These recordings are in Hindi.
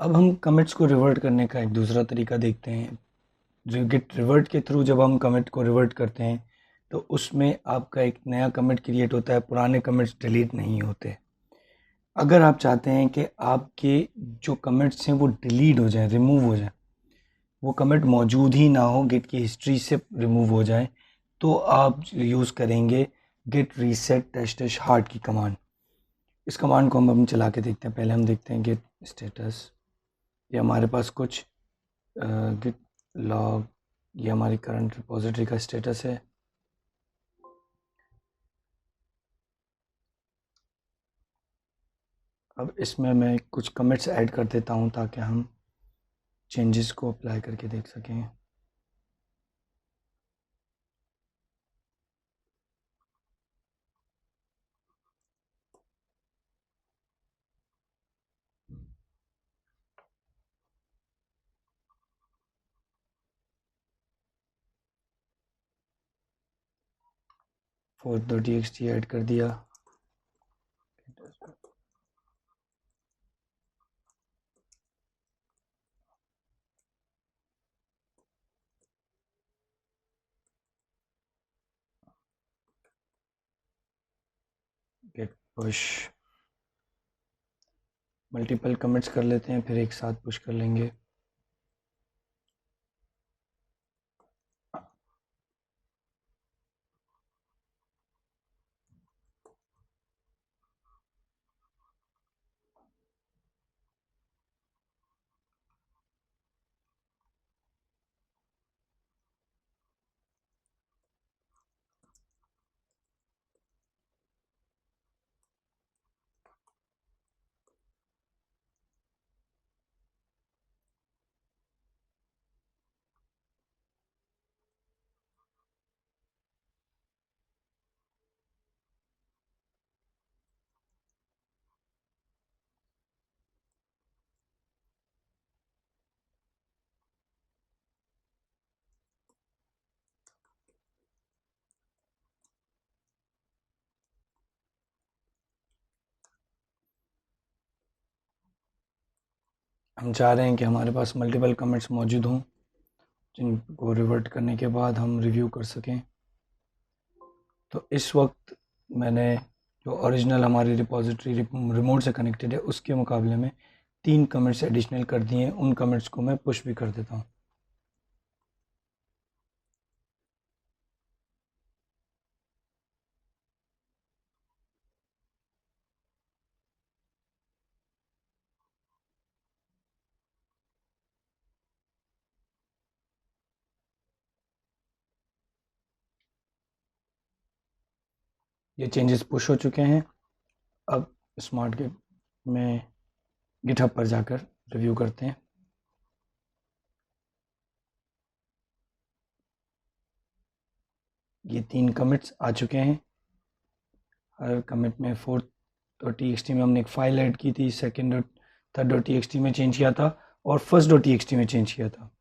अब हम कमिट्स को रिवर्ट करने का एक दूसरा तरीका देखते हैं। जो गिट रिवर्ट के थ्रू जब हम कमिट को रिवर्ट करते हैं तो उसमें आपका एक नया कमिट क्रिएट होता है, पुराने कमिट्स डिलीट नहीं होते। अगर आप चाहते हैं कि आपके जो कमिट्स हैं वो डिलीट हो जाए, रिमूव हो जाए, वो कमिट मौजूद ही ना हो, गिट की हिस्ट्री से रिमूव हो जाए, तो आप यूज़ करेंगे git reset dash dash hard की कमांड। इस कमांड को हम चला के देखते हैं। पहले हम देखते हैं गिट स्टेटस, ये हमारे पास कुछ गिट लॉग, ये हमारी करंट रिपोजिटरी का स्टेटस है। अब इसमें मैं कुछ कमिट्स ऐड कर देता हूँ ताकि हम चेंजेस को अप्लाई करके देख सकें। फोर्थ डॉट txt ऐड कर दिया। गेट पुश, मल्टीपल कमिट्स कर लेते हैं, फिर एक साथ पुश कर लेंगे। हम चाह रहे हैं कि हमारे पास मल्टीपल कमिट्स मौजूद हों जिनको रिवर्ट करने के बाद हम रिव्यू कर सकें। तो इस वक्त मैंने जो ओरिजिनल हमारी रिपॉजिटरी रिमोट से कनेक्टेड है उसके मुकाबले में 3 कमिट्स एडिशनल कर दिए हैं। उन कमिट्स को मैं पुश भी कर देता हूँ। ये चेंजेस पुश हो चुके हैं। अब स्मार्ट गिट में गिटहब पर जाकर रिव्यू करते हैं। ये 3 कमिट्स आ चुके हैं। हर कमिट में फोर्थ डॉट टी में हमने एक फाइल ऐड की थी, second dot third dot T में चेंज किया था और फर्स्ट डॉट टी में चेंज किया था।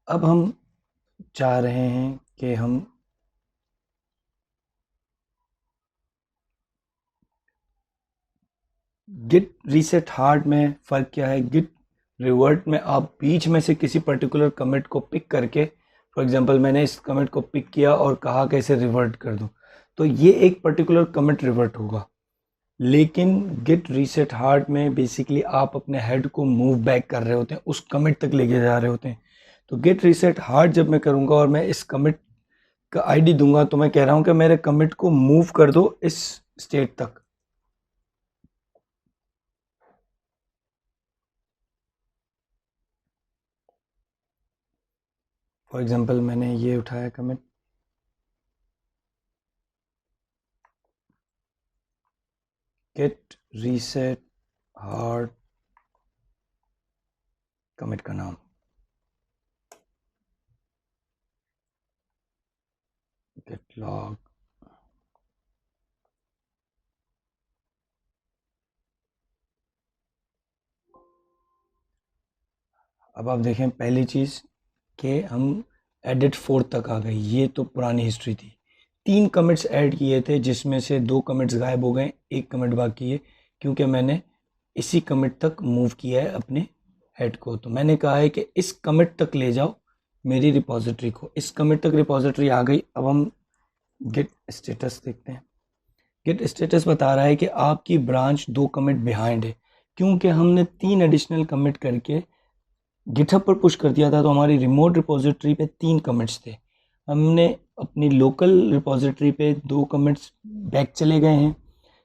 अब हम चाह रहे हैं कि हम गिट रीसेट हार्ड में फ़र्क क्या है। गिट रिवर्ट में आप बीच में से किसी पर्टिकुलर कमिट को पिक करके, फॉर एग्जांपल मैंने इस कमिट को पिक किया और कहा कि इसे रिवर्ट कर दो, तो ये एक पर्टिकुलर कमिट रिवर्ट होगा। लेकिन गिट रीसेट हार्ड में बेसिकली आप अपने हेड को मूव बैक कर रहे होते हैं, उस कमिट तक लेके जा रहे होते हैं। तो गिट रीसेट हार्ड जब मैं करूँगा और मैं इस कमिट का आईडी दूंगा तो मैं कह रहा हूँ कि मेरे कमिट को मूव कर दो इस स्टेट तक। फॉर एग्जांपल मैंने ये उठाया commit, git reset hard, commit का नाम गेट लॉग। अब आप देखें पहली चीज़ कि हम एडिट 4 तक आ गए। ये तो पुरानी हिस्ट्री थी। 3 कमिट्स ऐड किए थे जिसमें से 2 कमिट्स गायब हो गए, 1 कमिट बाकी है क्योंकि मैंने इसी कमिट तक मूव किया है अपने हेड को। तो मैंने कहा है कि इस कमिट तक ले जाओ मेरी रिपॉजिटरी को। इस कमिट तक रिपॉजिटरी आ गई। अब हम गिट स्टेटस देखते हैं। गिट स्टेटस बता रहा है कि आपकी ब्रांच 2 कमिट बिहाइंड है क्योंकि हमने 3 एडिशनल कमिट करके गिटहब पर पुश कर दिया था। तो हमारी रिमोट रिपॉजिटरी पे 3 कमिट्स थे। हमने अपनी लोकल रिपॉजिटरी पे 2 कमिट्स बैक चले गए हैं।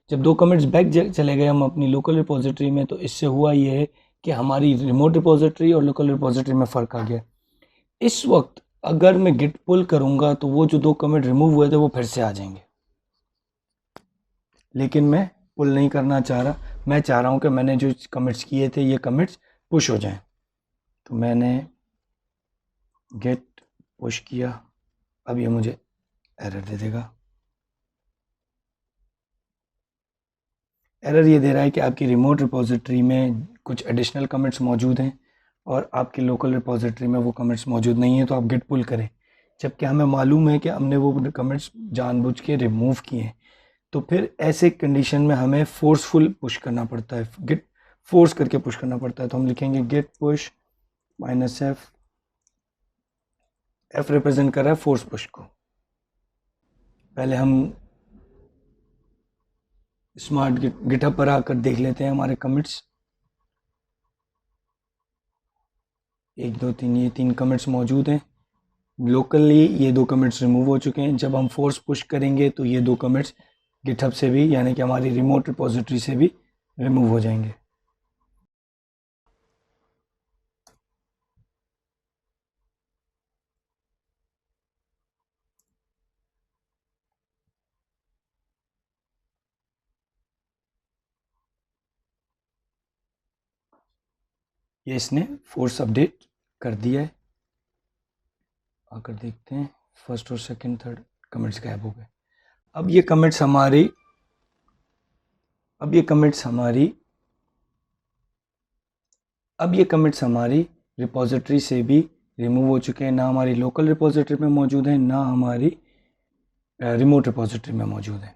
जब 2 कमिट्स बैक चले गए हम अपनी लोकल रिपॉजिटरी में, तो इससे हुआ ये है कि हमारी रिमोट रिपॉजिटरी और लोकल रिपॉजिटरी में फ़र्क आ गया। इस वक्त अगर मैं गिट पुल करूँगा तो वो जो 2 कमिट रिमूव हुए थे वो फिर से आ जाएंगे, लेकिन मैं पुल नहीं करना चाह रहा। मैं चाह रहा हूँ कि मैंने जो कमिट्स किए थे ये कमिट्स पुश हो जाएं। तो मैंने गेट पुश किया। अब ये मुझे एरर दे देगा। एरर ये दे रहा है कि आपकी रिमोट रिपॉजिटरी में कुछ एडिशनल कमिट्स मौजूद हैं और आपकी लोकल रिपॉजिटरी में वो कमिट्स मौजूद नहीं हैं, तो आप गिट पुल करें। जबकि हमें मालूम है कि हमने वो कमिट्स जानबूझ के रिमूव किए हैं। तो फिर ऐसे कंडीशन में हमें फोर्सफुल पुश करना पड़ता है, गिट फोर्स करके पुश करना पड़ता है। तो हम लिखेंगे git push -f। F represent कर रहा है फोर्स पुश को। पहले हम स्मार्ट गिटहब पर आकर देख लेते हैं हमारे कमिट्स। 1 2 3 ये 3 कमिट्स मौजूद हैं। लोकली ये 2 कमिट्स रिमूव हो चुके हैं। जब हम फोर्स पुश करेंगे तो ये 2 कमिट्स गिटहब से भी, यानी कि हमारी रिमोट रिपॉजिटरी से भी रिमूव हो जाएंगे। ये इसने फोर्स अपडेट कर दिया है। आकर देखते हैं, फर्स्ट और सेकंड थर्ड कमिट्स गायब हो गए। अब ये कमिट्स हमारी रिपॉजिटरी से भी रिमूव हो चुके हैं। ना हमारी लोकल रिपॉजिटरी में मौजूद हैं, ना हमारी रिमोट रिपॉजिटरी में मौजूद हैं।